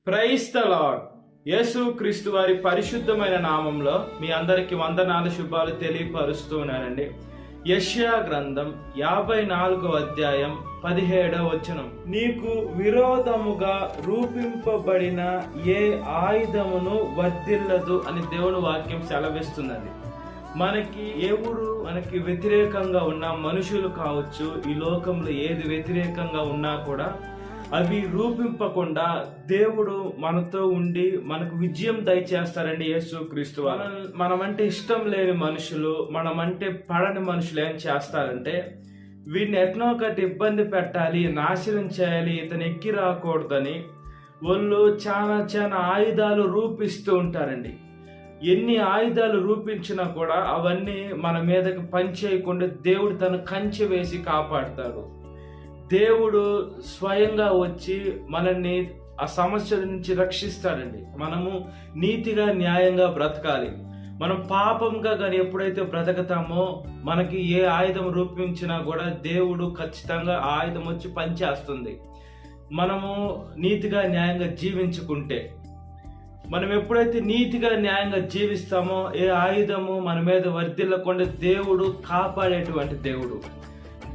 Praise the lord. యేసు క్రీస్తు వారి పరిశుద్ధమైన నామంలో మీ అందరికి వందనాలు శుభాలు తెలియపరుస్తున్నానండి. యెషయా గ్రంథం 54వ అధ్యాయం 17వ వచనం. నీకు విరోధముగా రూపింపబడిన ఏ ఆయుధమును వర్ధిల్లదు అని దేవుని వాక్యం సెలవిస్తున్నది. మనకి వ్యతిరేకంగా ఉన్న మనుషులు కావచ్చు, ఈ లోకంలో ఏది వ్యతిరేకంగా ఉన్నా కూడా అవి రూపింపకుండా దేవుడు మనతో ఉండి మనకు విజయం దయచేస్తారండి. యేసు క్రీస్తు మనమంటే ఇష్టం లేని మనుషులు, మనమంటే పడని మనుషులు ఏం చేస్తారంటే వీడిని ఎట్నో ఒకటి ఇబ్బంది పెట్టాలి, నాశనం చేయాలి, ఇతను ఎక్కి రాకూడదని వాళ్ళు చాలా ఆయుధాలు రూపిస్తూ ఉంటారండి. ఎన్ని ఆయుధాలు రూపించినా కూడా అవన్నీ మన మీదకి పనిచేయకుండా దేవుడు తన కంచె వేసి కాపాడుతాడు. దేవుడు స్వయంగా వచ్చి మనల్ని ఆ సమస్యల నుంచి రక్షిస్తాడండి. మనము నీతిగా న్యాయంగా బ్రతకాలి. మనం పాపంగా కానీ ఎప్పుడైతే బ్రతకతామో మనకి ఏ ఆయుధం రూపించినా కూడా దేవుడు ఖచ్చితంగా ఆ ఆయుధం వచ్చి పనిచేస్తుంది. మనము నీతిగా న్యాయంగా జీవించుకుంటే, మనం ఎప్పుడైతే నీతిగా న్యాయంగా జీవిస్తామో ఏ ఆయుధము మన మీద వర్ధిల్లకుండా దేవుడు కాపాడేటువంటి దేవుడు.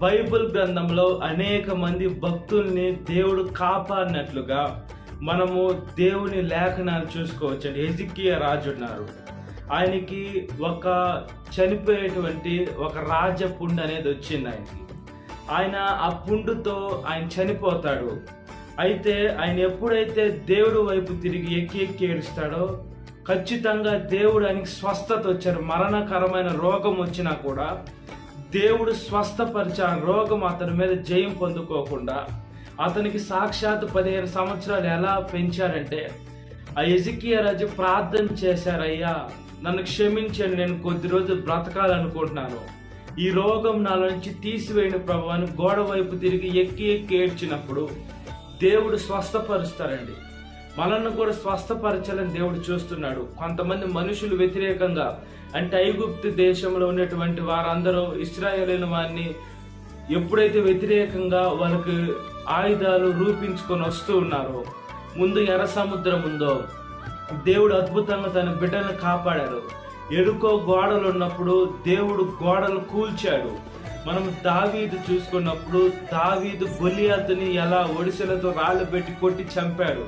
బైబిల్ గ్రంథంలో అనేక మంది భక్తుల్ని దేవుడు కాపాడినట్లుగా మనము దేవుని లేఖనాలు చూసుకోవచ్చండి. హెజికియా రాజు ఉన్నారు. ఆయనకి ఒక చనిపోయేటువంటి ఒక రాజపుండు అనేది వచ్చింది. ఆయన ఆ పుండుతో ఆయన చనిపోతాడు. అయితే ఆయన ఎప్పుడైతే దేవుడు వైపు తిరిగి ఎక్కి ఏడుస్తాడో ఖచ్చితంగా దేవుడు ఆయనకి స్వస్థత వచ్చారు. మరణకరమైన రోగం వచ్చినా కూడా దేవుడు స్వస్థపరిచి ఆ రోగం అతని మీద జయం పొందుకోకుండా అతనికి సాక్షాత్ 15 సంవత్సరాలు ఎలా పెంచారంటే, ఆ హెజికియా రాజు ప్రార్థన చేశారు, అయ్యా నన్ను క్షమించండి, నేను కొద్ది రోజులు బ్రతకాలనుకుంటున్నాను, ఈ రోగం నాలో నుంచి తీసివేయని ప్రభు అని గోడ వైపు తిరిగి ఎక్కి ఏడ్చినప్పుడు దేవుడు స్వస్థపరుస్తారండి. మనల్ని కూడా స్వస్థపరచాలని దేవుడు చూస్తున్నాడు. కొంతమంది మనుషులు వ్యతిరేకంగా, అంటే ఐగుప్తు దేశంలో ఉన్నటువంటి వారందరూ ఇశ్రాయేలీయుల వారిని ఎప్పుడైతే వ్యతిరేకంగా వాళ్ళకి ఆయుధాలు రూపించుకొని వస్తూ ఉన్నారో, ముందు ఎర్ర సముద్రం ఉందో దేవుడు అద్భుతంగా తన బిడ్డలను కాపాడారు. ఎరుకో గోడలు ఉన్నప్పుడు దేవుడు గోడలు కూల్చాడు. మనం దావీదు చూసుకున్నప్పుడు దావీదు గొలియాతుని ఎలా ఒడిసెలతో రాళ్ళు పెట్టి కొట్టి చంపాడు.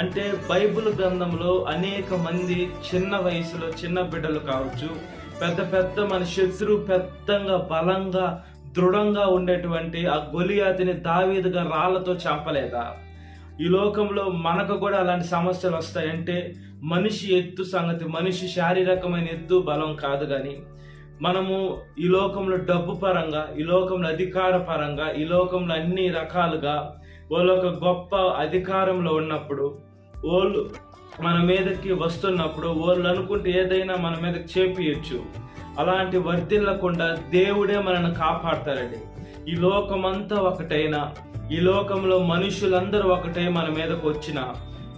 అంటే బైబిల్ గ్రంథంలో అనేక మంది చిన్న వయసులో చిన్న బిడ్డలు కావచ్చు, పెద్ద మన శత్రువు పెద్దగా బలంగా దృఢంగా ఉండేటువంటి ఆ గొలియాతుని దావీదుగా రాళ్లతో చంపలేదా? ఈ లోకంలో మనకు కూడా అలాంటి సమస్యలు వస్తాయంటే మనిషి ఎత్తు సంగతి, మనిషి శారీరకమైన ఎత్తు బలం కాదు, కానీ మనము ఈ లోకంలో డబ్బు పరంగా, ఈ లోకంలో అధికార పరంగా, ఈ లోకంలో అన్ని రకాలుగా వాళ్ళు ఒక గొప్ప అధికారంలో ఉన్నప్పుడు, వాళ్ళు మన మీదకి వస్తున్నప్పుడు వాళ్ళు అనుకుంటే ఏదైనా మన మీదకి చేపియచ్చు. అలాంటి వర్ధిల్లకుండా దేవుడే మనల్ని కాపాడతారండి. ఈ లోకమంతా ఒకటైనా, ఈ లోకంలో మనుషులందరూ ఒకటే మన మీదకు వచ్చినా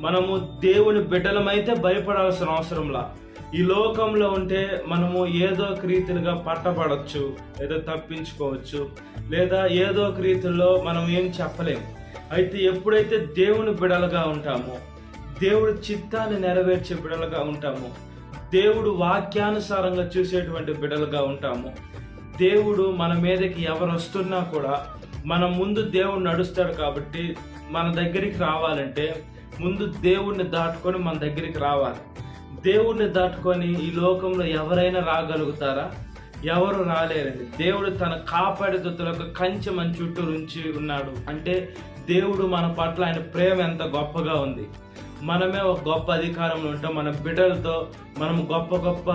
మనము దేవుని బిడ్డలమైతే భయపడాల్సిన అవసరంలా. ఈ లోకంలో ఉంటే మనము ఏదో ఒక రీతిగా పట్టబడచ్చు, ఏదో తప్పించుకోవచ్చు, లేదా ఏదో ఒక రీతిలో మనం ఏం చెప్పలేము. అయితే ఎప్పుడైతే దేవుని బిడలుగా ఉంటామో, దేవుడు చిత్తాన్ని నెరవేర్చే బిడలుగా ఉంటాము, దేవుడు వాక్యానుసారంగా చూసేటువంటి బిడలుగా ఉంటాము, దేవుడు మన మీదకి ఎవరు వస్తున్నా కూడా మన ముందు దేవుడు నడుస్తాడు. కాబట్టి మన దగ్గరికి రావాలంటే ముందు దేవుడిని దాటుకొని మన దగ్గరికి రావాలి. దేవుడిని దాటుకొని ఈ లోకంలో ఎవరైనా రాగలుగుతారా? ఎవరు రాలేరండి. దేవుడు తన కాపాడే దొత్తులకు కంచె మన చుట్టూ ఉంచి ఉన్నాడు. అంటే దేవుడు మన పట్ల ఆయన ప్రేమ ఎంత గొప్పగా ఉంది. మనమే ఒక గొప్ప అధికారంలో ఉంటాం. మన బిడ్డలతో మనం గొప్ప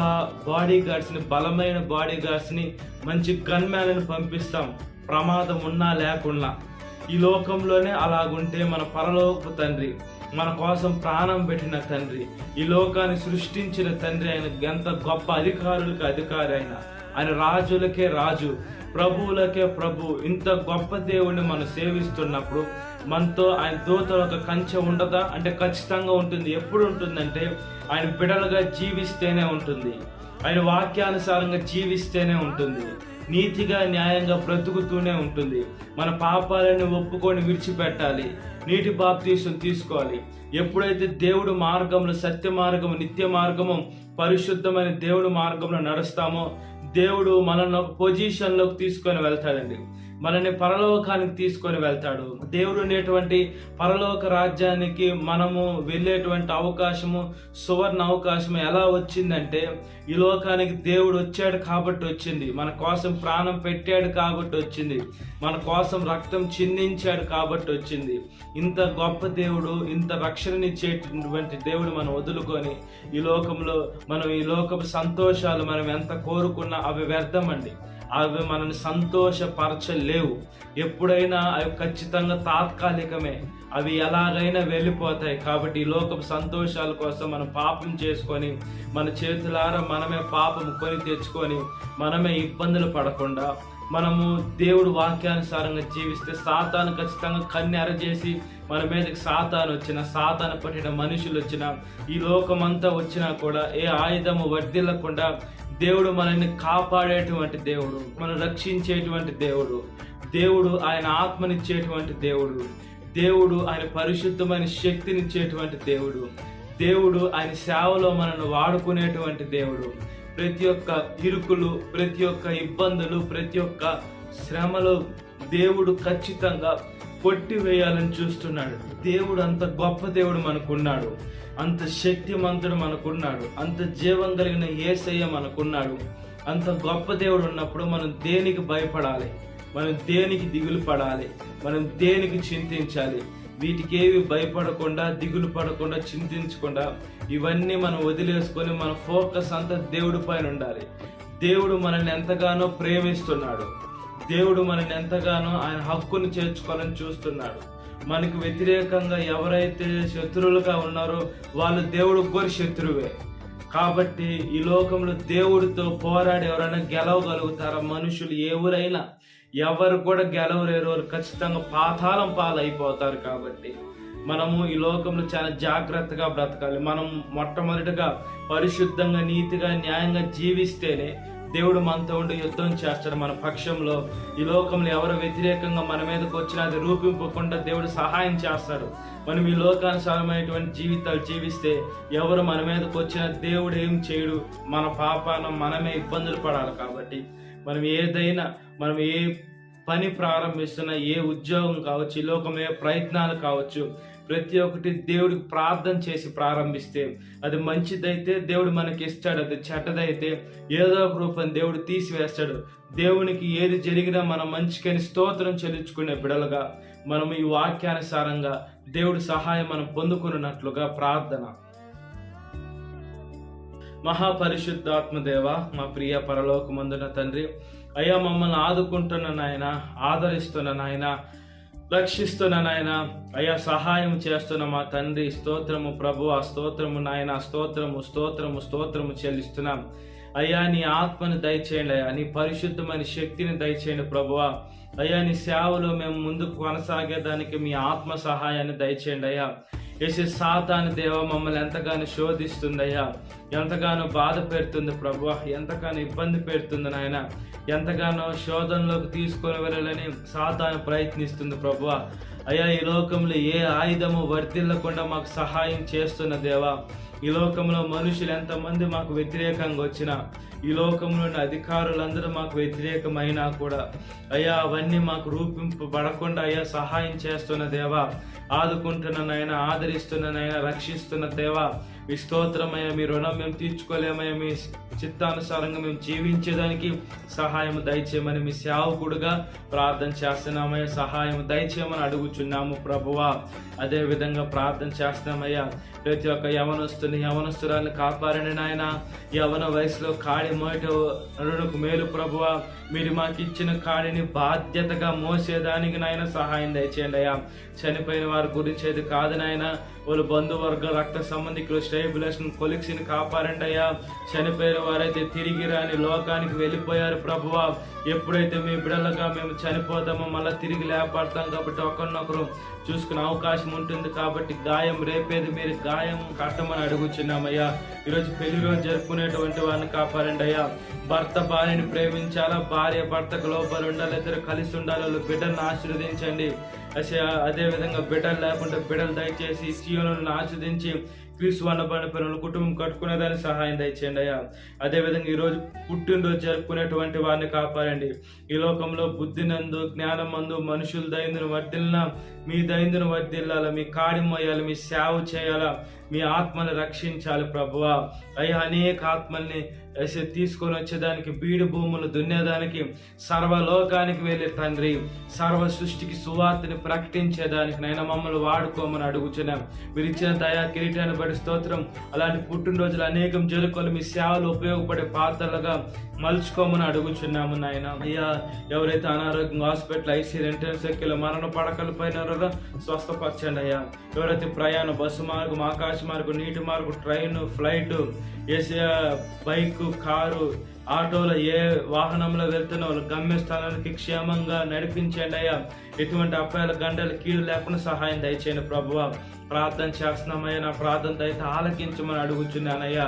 బాడీ గార్డ్స్ని, బలమైన బాడీ గార్డ్స్ని, మంచి గన్మ్యాన్ని పంపిస్తాం, ప్రమాదం ఉన్నా లేకున్నా. ఈ లోకంలోనే అలాగుంటే మన పరలోకపు తండ్రి, మన కోసం ప్రాణం పెట్టిన తండ్రి, ఈ లోకాన్ని సృష్టించిన తండ్రి, ఆయన ఎంత గొప్ప అధికారులకి అధికారి, ఆయన రాజులకే రాజు, ప్రభువులకే ప్రభు. ఇంత గొప్ప దేవుడిని మనం సేవిస్తున్నప్పుడు మనతో ఆయన దూతల ఒక కంచె ఉండదా? అంటే ఖచ్చితంగా ఉంటుంది. ఎప్పుడు ఉంటుందంటే ఆయన బిడలుగా జీవిస్తేనే ఉంటుంది, ఆయన వాక్యానుసారంగా జీవిస్తేనే ఉంటుంది. నీతిగా న్యాయంగా బ్రతుకుతూనే ఉంటుంది. మన పాపాలను ఒప్పుకొని విడిచిపెట్టాలి, నీటి బాప్తీసం తీసుకోవాలి. ఎప్పుడైతే దేవుడు మార్గంలో, సత్య మార్గము, నిత్య మార్గము, పరిశుద్ధమైన దేవుడు మార్గంలో నడుస్తామో దేవుడు మనల్ని ఒక పొజిషన్లోకి తీసుకొని వెళ్తాడండి. మనల్ని పరలోకానికి తీసుకొని వెళ్తాడు. దేవుడు ఉండేటువంటి పరలోక రాజ్యానికి మనము వెళ్ళేటువంటి అవకాశము, సువర్ణ అవకాశము ఎలా వచ్చిందంటే, ఈ లోకానికి దేవుడు వచ్చాడు కాబట్టి వచ్చింది. మన కోసం ప్రాణం పెట్టాడు కాబట్టి వచ్చింది. మన కోసం రక్తం చిందించాడు కాబట్టి వచ్చింది. ఇంత గొప్ప దేవుడు, ఇంత రక్షణనిచ్చేటువంటి దేవుడు మనం వదులుకొని ఈ లోకంలో మనం ఈ లోకపు సంతోషాలు మనం ఎంత కోరుకున్నా అవి వ్యర్థమండి. అవి మనల్ని సంతోషపరచలేవు. ఎప్పుడైనా అవి ఖచ్చితంగా తాత్కాలికమే, అవి ఎలాగైనా వెళ్ళిపోతాయి. కాబట్టి ఈ లోకపు సంతోషాల కోసం మనం పాపం చేసుకొని, మన చేతులారా మనమే పాపం కొని తెచ్చుకొని, మనమే ఇబ్బందులు పడకుండా మనము దేవుడు వాక్యానుసారంగా జీవిస్తే సాతాను ఖచ్చితంగా కన్నెర చేసి మన మీదకి సాతాను పట్టిన మనుషులు వచ్చినా, ఈ లోకమంతా వచ్చినా కూడా ఏ ఆయుధము వర్ధిల్లకుండా దేవుడు మనల్ని కాపాడేటువంటి దేవుడు, మనం రక్షించేటువంటి దేవుడు. దేవుడు ఆయన ఆత్మనిచ్చేటువంటి దేవుడు. దేవుడు ఆయన పరిశుద్ధమైన శక్తినిచ్చేటువంటి దేవుడు. దేవుడు ఆయన సేవలో మనల్ని వాడుకునేటువంటి దేవుడు. ప్రతి ఒక్క ఇరుకులు, ప్రతి ఒక్క ఇబ్బందులు, ప్రతి ఒక్క శ్రమలు దేవుడు ఖచ్చితంగా కొట్టివేయాలని చూస్తున్నాడు. దేవుడు అంత గొప్ప దేవుడు మనకున్నాడు, అంత శక్తిమంతుడు మనకున్నాడు, అంత జీవం కలిగిన యేసయ్య మనకున్నాడు. అంత గొప్ప దేవుడు ఉన్నప్పుడు మనం దేనికి భయపడాలి, మనం దేనికి దిగులు పడాలి, మనం దేనికి చింతించాలి? వీటికేవి భయపడకుండా, దిగులు పడకుండా, చింతించకుండా ఇవన్నీ మనం వదిలేసుకొని మన ఫోకస్ అంతా దేవుడి పైన ఉండాలి. దేవుడు మనల్ని ఎంతగానో ప్రేమిస్తున్నాడు. దేవుడు మనల్ని ఎంతగానో ఆయన హక్కును చేర్చుకోవాలని చూస్తున్నాడు. మనకు వ్యతిరేకంగా ఎవరైతే శత్రువులుగా ఉన్నారో వాళ్ళు దేవుడికి కూడా శత్రువే. కాబట్టి ఈ లోకంలో దేవుడితో పోరాడి ఎవరైనా గెలవగలుగుతారా? మనుషులు ఎవరైనా, ఎవరు కూడా గెలవలేరు. వారు ఖచ్చితంగా పాతాళం పాలైపోతారు. కాబట్టి మనము ఈ లోకంలో చాలా జాగ్రత్తగా బ్రతకాలి. మనం మొట్టమొదటిగా పరిశుద్ధంగా, నీతిగా, న్యాయంగా జీవిస్తేనే దేవుడు మనతో ఉండి యుద్ధం చేస్తాడు మన పక్షంలో. ఈ లోకంలో ఎవరు వ్యతిరేకంగా మన మీదకి వచ్చినా అది రూపింపకుండా దేవుడు సహాయం చేస్తాడు. మనం ఈ లోకానుసారమైనటువంటి జీవితాలు జీవిస్తే ఎవరు మన మీదకి వచ్చినా దేవుడు ఏం చేయడు. మన పాపాన మనమే ఇబ్బందులు పడాలి. కాబట్టి మనం ఏ పని ప్రారంభిస్తున్నా, ఏ ఉద్యోగం కావచ్చు, ఈ లోకంలో ఏ ప్రయత్నాలు కావచ్చు, ప్రతి ఒక్కటి దేవుడికి ప్రార్థన చేసి ప్రారంభిస్తే అది మంచిదైతే దేవుడు మనకి ఇస్తాడు, అది చెడ్డదైతే ఏదో ఒక రూపం దేవుడు తీసివేస్తాడు. దేవునికి ఏది జరిగినా మనం మంచికని స్తోత్రం చెల్లించుకునే బిడలుగా మనం ఈ వాక్యానుసారంగా దేవుడి సహాయం మనం పొందుకున్నట్లుగా ప్రార్థన. మహాపరిశుద్ధాత్మదేవ, మా ప్రియ పరలోకమందున తండ్రి, అయ్యా మమ్మల్ని ఆదుకుంటున్న నాయన, ఆదరిస్తున్న నాయన, రక్షిస్తున్న నాయన, అయ్యా సహాయం చేస్తున్న మా తండ్రి, స్తోత్రము ప్రభువా, స్తోత్రము నాయన, స్తోత్రము స్తోత్రము స్తోత్రము చెల్లిస్తున్నాం. అయ్యా నీ ఆత్మను దయచేయండి, అయ్యా నీ పరిశుద్ధమైన శక్తిని దయచేయండి ప్రభువా. అయ్యా నీ సేవలో మేము ముందుకు కొనసాగేదానికి మీ ఆత్మ సహాయాన్ని దయచేయండి అయ్యా. సాతాను దేవ మమ్మల్ని ఎంతగానో శోధిస్తుంది అయ్యా, ఎంతగానో బాధ పెడుతుంది ప్రభువా, ఎంతగానో ఇబ్బంది పెడుతుంది నాయన, ఎంతగానో శోధనలోకి తీసుకొని వెళ్ళాలని సాతాను ప్రయత్నిస్తుంది ప్రభువా. అయ్యా ఈ లోకంలో ఏ ఆయుధము వర్ధిల్లకుండా మాకు సహాయం చేస్తున్న దేవా. ఈ లోకంలో మనుషులు ఎంతమంది మాకు వ్యతిరేకంగా వచ్చినా, ఈ లోకంలోని అధికారులందరూ మాకు వ్యతిరేకమైనా కూడా అయ్యా అవన్నీ మాకు రూపింపబడకుండా అయ్యా సహాయం చేస్తున్న దేవా, ఆదుకుంటున్న నాయన, ఆదరిస్తున్న నాయన, రక్షిస్తున్న దేవా. మీ స్తోత్రమయ్యా, మీ రుణం మేము తీర్చుకోలేమయ్యా, మీ చిత్తానుసారంగా మేము జీవించేదానికి సహాయం దయచేయమని మీ సేవకుడుగా ప్రార్థన చేస్తున్నామయ్యా. సహాయం దయచేయమని అడుగుచున్నాము ప్రభువా. అదే విధంగా ప్రార్థన చేస్తున్నామయ్యా. ప్రతి ఒక్క యవనస్తురాలను కాపాడండి నాయన. యవన వయసులో కాడి మోయటకు మేలు ప్రభువా. మీరు మాకు ఇచ్చిన కాడిని బాధ్యతగా మోసేదానికి నాయన సహాయం దయచేయండి అయ్యా. చనిపోయిన వారి గురించి అది కాదు నాయన, వాళ్ళు బంధువర్గ రక్త సంబంధికులు ట్రైబులేషన్ కొలిక్స్ని కాపాడండి అయ్యా. చనిపోయిన వారైతే తిరిగి రాని లోకానికి వెళ్ళిపోయారు ప్రభువా. ఎప్పుడైతే మీ బిడ్డలుగా మేము చనిపోతామో మళ్ళీ తిరిగి లేపడతాం కాబట్టి ఒకరినొకరు చూసుకునే అవకాశం ఉంటుంది. కాబట్టి గాయం రేపేది మీరు గాయం కట్టమని అడుగుచున్నామయ్యా. ఈరోజు పెళ్లి రోజు జరుపుకునేటువంటి వారిని కాపాడండి అయ్యా. భర్త భార్యని ప్రేమించాలా, భార్య భర్తకు లోపలి ఉండాలి, ఇద్దరు కలిసి ఉండాలి. వాళ్ళు బిడ్డలను ఆశీర్వదించండి. అదే విధంగా బిడ్డలు లేకుంటే బిడ్డలు దయచేసి సీయోనులను ఆస్వాదించి క్రీస్తు అన్నబడిన పిల్లలు కుటుంబం కట్టుకునేదానికి సహాయం దయచేయండి అయ్యా. అదేవిధంగా ఈరోజు పుట్టినరోజు జరుపుకునేటువంటి వారిని కాపాడండి. ఈ లోకంలో బుద్ధినందు జ్ఞానమందు మనుషులు దైందును వర్ధిల్లా, మీ దైందును వర్ధిల్లాల, మీ కాడి మోయాలి, మీ సేవ చేయాలా, మీ ఆత్మని రక్షించాలి ప్రభువా. అయ్యా అనేక ఆత్మల్ని తీసుకొని వచ్చేదానికి, బీడు భూములు దున్నేదానికి, సర్వలోకానికి వెళ్ళే తండ్రి, సర్వ సృష్టికి సువార్తని ప్రకటించేదానికి నైనా మమ్మల్ని వాడుకోమని అడుగుతున్నాం. మీరు ఇచ్చిన దయా కిరీటాన్ని బట్టి స్తోత్రం. అలాంటి పుట్టినరోజులు అనేకం జరుపుకొని మీ సేవలు ఉపయోగపడే పాత్రలుగా మలుచుకోమని అడుగుచున్నాము నాయన. అయ్యా ఎవరైతే అనారోగ్యంగా హాస్పిటల్ ఐసీ ఎంట్రన్స్ ఎక్కిలో మరణ పడకల పైన స్వస్థపరచండి అయ్యా. ఎవరైతే ప్రయాణం బస్సు మార్గం, ఆకాశ మార్గం, నీటి మార్గం, ట్రైన్, ఫ్లైట్, బైక్, కారు, ఆటోలో ఏ వాహనంలో వెళ్తున్న వాళ్ళు గమ్యస్థానానికి క్షేమంగా నడిపించండి అయ్యా. ఎటువంటి అపాయాల గంటలు కీడు లేకుండా సహాయం దయచేయండి ప్రభువా. ప్రార్థన చేస్తున్నామయ్యా. నా ప్రార్థన అయితే ఆలకించమని అడుగుచున్నానయ్యా.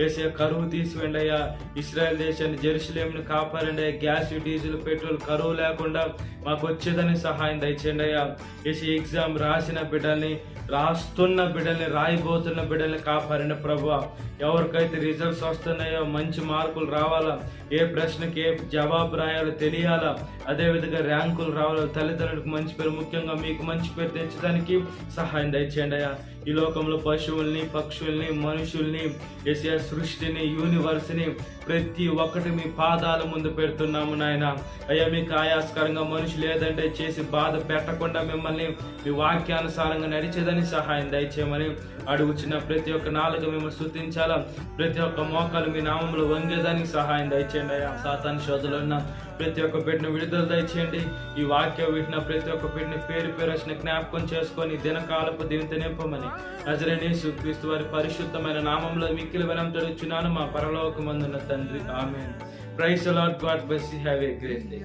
ఏసే కరువు తీసివేయండి అయ్యా. ఇశ్రాయేల్ దేశాన్ని జెరూసలేమును కాపాడండి అయ్యా. గ్యాస్, డీజిల్, పెట్రోల్ కరువు లేకుండా మాకు వచ్చేదని సహాయం దయచేయండి అయ్యా. ఏసీ ఎగ్జామ్ రాసిన బిడ్డల్ని, రాస్తున్న బిడ్డల్ని, రాయిపోతున్న బిడ్డల్ని కాపాడిన ప్రభువా. ఎవరికైతే రిజల్ట్స్ వస్తున్నాయో మంచి మార్కులు రావాలా, ఏ ప్రశ్నకి ఏ జవాబు రాయాలో తెలియాలా, అదేవిధంగా ర్యాంకులు రావాలో, తల్లిదండ్రులకు మంచి పేరు, ముఖ్యంగా మీకు మంచి పేరు తెచ్చడానికి సహాయం దయచేయండి అయ్యా. ఈ లోకంలో పశువుల్ని, పక్షుల్ని, మనుషుల్ని, ఏసియా సృష్టిని, యూనివర్స్ని ప్రతి ఒక్కటి మీ పాదాల ముందు పెడుతున్నాము నాయన. అయ్యా మీకు ఆయాస్కరంగా మనుషులు ఏదంటే చేసి బాధ పెట్టకుండా మిమ్మల్ని మీ వాక్యానుసారంగా నడిచేదని సహాయం దయచేయమని అడుగుచున్న ప్రతి ఒక్క నాలుగు మిమ్మల్ని స్తుతించాలా, ప్రతి ఒక్క మోకాలు మీ నామంలో వంగేదానికి సహాయం దయచేయండి అయ్యా. సాతాను శోధనలో ఉన్న ప్రతి ఒక్క బిడ్డను విడుదల దయచేయండి. ఈ వాక్యం వింటున్న ప్రతి ఒక్క బిడ్డని పేరు వచ్చిన జ్ఞాపకం చేసుకొని దినకాలపు దీనితో నింపమని నజరేయుడైన యేసుక్రీస్తు వారి పరిశుద్ధమైన నామంలో మిక్కిలి వినయంతో అడుగుచున్నాను మా పరలోకమందున్న తండ్రి. Amen. Praise the Lord. God bless you. Have a great day.